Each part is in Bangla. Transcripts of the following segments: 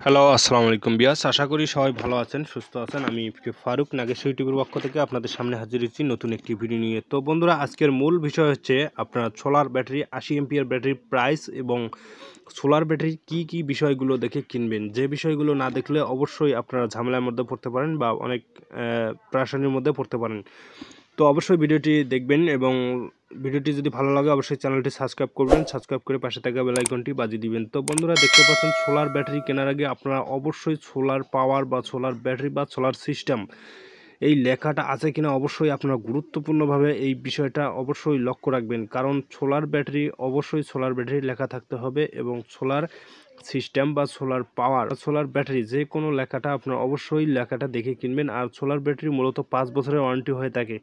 হ্যালো, আসসালামু আলাইকুম বিয়াস। আশা করি সবাই ভালো আছেন, সুস্থ আছেন। আমি ফারুক নাগেশ্বরী টিভির পক্ষ থেকে আপনাদের সামনে হাজির হয়েছি নতুন একটি ভিডিও নিয়ে। তো বন্ধুরা, আজকের মূল বিষয় হচ্ছে আপনার সোলার ব্যাটারি 80 এমপিআর ব্যাটারির প্রাইস এবং সোলার ব্যাটারির কি বিষয়গুলো দেখে কিনবেন। যে বিষয়গুলো না দেখলে অবশ্যই আপনারা ঝামেলার মধ্যে পড়তে পারেন বা অনেক প্রাশানির মধ্যে পড়তে পারেন। তো অবশ্যই ভিডিওটি দেখবেন এবং ভিডিওটি যদি ভালো লাগে অবশ্যই চ্যানেলটি সাবস্ক্রাইব করবেন, সাবস্ক্রাইব করে পাশে থাকা বেল আইকনটি বাজিয়ে দিবেন। তো বন্ধুরা, দেখতে পাচ্ছেন সোলার ব্যাটারি কেনার আগে আপনারা অবশ্যই সোলার পাওয়ার বা সোলার ব্যাটারি বা সোলার সিস্টেম এই লেখাটা আছে কিনা অবশ্যই আপনারা গুরুত্বপূর্ণভাবে এই বিষয়টা অবশ্যই লক্ষ্য রাখবেন। কারণ সোলার ব্যাটারি অবশ্যই সোলার ব্যাটারি লেখা থাকতে হবে এবং সোলার সিস্টেম বা সোলার পাওয়ার সোলার ব্যাটারি যে কোনো লেখাটা আপনারা অবশ্যই লেখাটা দেখে কিনবেন। আর সোলার ব্যাটারি মূলত 5 বছরের ওয়ারেন্টি হয়ে থাকে।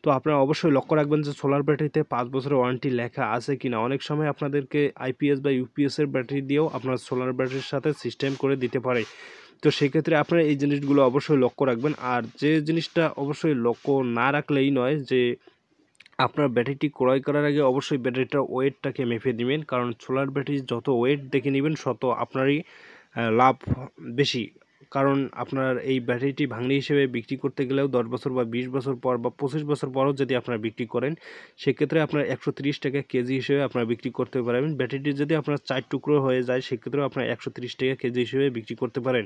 তো আপনারা অবশ্যই লক্ষ্য রাখবেন যে সোলার ব্যাটারিতে 5 বছরের ওয়ারেন্টি লেখা আছে কিনা। অনেক সময় আপনাদেরকে আইপিএস বা ইউপিএস এর ব্যাটারি দিয়েও আপনার সোলার ব্যাটারির সাথে সিস্টেম করে দিতে পারে। তো সেক্ষেত্রে আপনারা এই জিনিসগুলো অবশ্যই লক্ষ্য রাখবেন। আর যে জিনিসটা অবশ্যই লক্ষ্য না রাখলেই নয় যে আপনার ব্যাটারিটি ক্রয় করার আগে অবশ্যই ব্যাটারিটার ওয়েটটাকে মেপে দিবেন। কারণ সোলার ব্যাটারি যত ওয়েট দেখে নেবেন তত আপনারই লাভ বেশি। কারণ আপনার এই ব্যাটারিটি ভাঙড়ি হিসেবে বিক্রি করতে গেলেও 10 বছর বা 20 বছর পর বা 25 বছর পরও যদি আপনারা বিক্রি করেন, সেক্ষেত্রে আপনার 130 টাকা কেজি হিসেবে আপনারা বিক্রি করতে পারবেন। ব্যাটারিটি যদি আপনার 4 টুকরো হয়ে যায়, সেক্ষেত্রেও আপনার 130 টাকা কেজি হিসেবে বিক্রি করতে পারেন।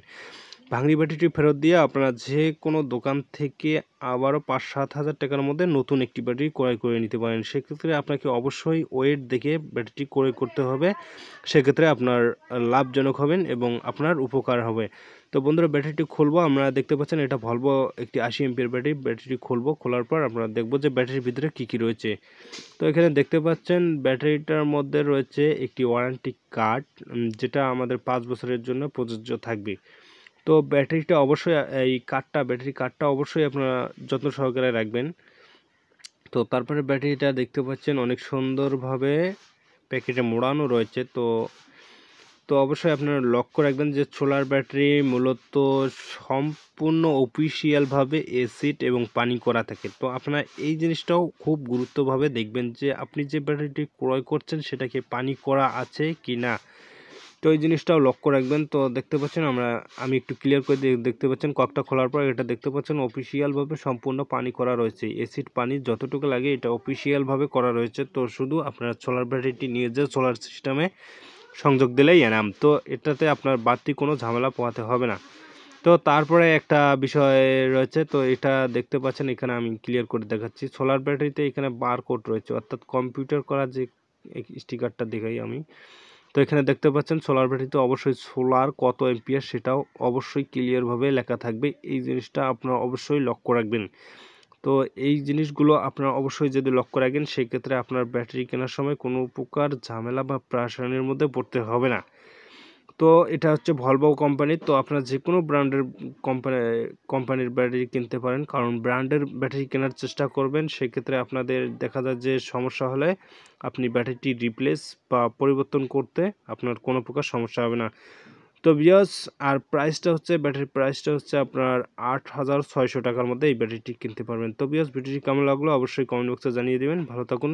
ভাঙড়ি ব্যাটারিটি ফেরত দিয়ে আপনারা যে কোনো দোকান থেকে আবারও 5-7 হাজার টাকার মধ্যে নতুন একটি ব্যাটারি ক্রয় করে নিতে পারেন। সেক্ষেত্রে আপনাকে অবশ্যই ওয়েট দেখে ব্যাটারিটি ক্রয় করতে হবে। সেক্ষেত্রে আপনার লাভজনক হবেন এবং আপনার উপকার হবে। তো বন্ধুরা, ব্যাটারিটি খুলবো। আমরা দেখতে পাচ্ছেন এটা ভলভো একটি 80 এমপিআর ব্যাটারি। ব্যাটারিটি খুলবো, খোলার পর আমরা দেখবো যে ব্যাটারির ভিতরে কী রয়েছে। তো এখানে দেখতে পাচ্ছেন ব্যাটারিটার মধ্যে রয়েছে একটি ওয়ারেন্টি কার্ড, যেটা আমাদের 5 বছরের জন্য প্রযোজ্য থাকবে। তো ব্যাটারিটা অবশ্যই ব্যাটারি কার্ডটা অবশ্যই আপনারা যত্ন সহকারে রাখবেন। তো তারপরে ব্যাটারিটা দেখতে পাচ্ছেন অনেক সুন্দরভাবে প্যাকেটে মোড়ানো রয়েছে। তো অবশ্যই আপনারা লক্ষ্য রাখবেন যে সোলার ব্যাটারি মূলত সম্পূর্ণ অফিসিয়ালভাবে অ্যাসিড এবং পানি করা থাকে। তো আপনারা এই জিনিসটাও খুব গুরুত্বভাবে দেখবেন যে আপনি যে ব্যাটারিটি ক্রয় করছেন সেটা কি পানি করা আছে কি না। তো এই জিনিসটাও লক্ষ্য রাখবেন। তো দেখতে পাচ্ছেন আমি একটু ক্লিয়ার করে দেখতে পাচ্ছেন ককটা খোলার পর এটা দেখতে পাচ্ছেন অফিসিয়ালভাবে সম্পূর্ণ পানি করা রয়েছে। অ্যাসিড পানি যতটুকু লাগে এটা অফিসিয়ালভাবে করা রয়েছে। তো শুধু আপনার সোলার ব্যাটারিটি নিয়ে যে সোলার সিস্টেমে সংযোগ দিলেই এনাম। তো এটাতে আপনার বাড়তি কোনো ঝামেলা পোহাতে হবে না। তো তারপরে একটা বিষয় রয়েছে, তো এটা দেখতে পাচ্ছেন এখানে আমি ক্লিয়ার করে দেখাচ্ছি। সোলার ব্যাটারিতে এখানে বারকোড রয়েছে, অর্থাৎ কম্পিউটার করা যে স্টিকারটা দেখাই আমি। তো এখানে দেখতে পাচ্ছেন সোলার ব্যাটারিতে অবশ্যই সোলার কত এম্পিয়ার সেটাও অবশ্যই ক্লিয়ারভাবে লেখা থাকবে। এই জিনিসটা আপনারা অবশ্যই লক্ষ্য রাখবেন। তো এই জিনিসগুলো আপনারা অবশ্যই যদি লক্ষ্য রাখেন, সেক্ষেত্রে আপনার ব্যাটারি কেনার সময় কোনো প্রকার ঝামেলা বা প্রাশানির মধ্যে পড়তে হবে না। তো এটা হচ্ছে ভলভো কোম্পানির। তো আপনারা যে কোনো ব্র্যান্ডের কোম্পানির ব্যাটারি কিনতে পারেন। কারণ ব্র্যান্ডের ব্যাটারি কেনার চেষ্টা করবেন, সেক্ষেত্রে আপনাদের দেখা যায় যে সমস্যা হলে আপনি ব্যাটারিটি রিপ্লেস বা পরিবর্তন করতে আপনার কোনো প্রকার সমস্যা হবে না। তো ভিউয়ার্স, আর ব্যাটারির প্রাইসটা হচ্ছে আপনার 8,600 টাকার মধ্যে এই ব্যাটারিটি কিনতে পারবেন। তো ভিউয়ার্স, ভিডিওটি কেমন লাগলো অবশ্যই কমেন্ট বক্সে জানিয়ে দেবেন। ভালো থাকুন।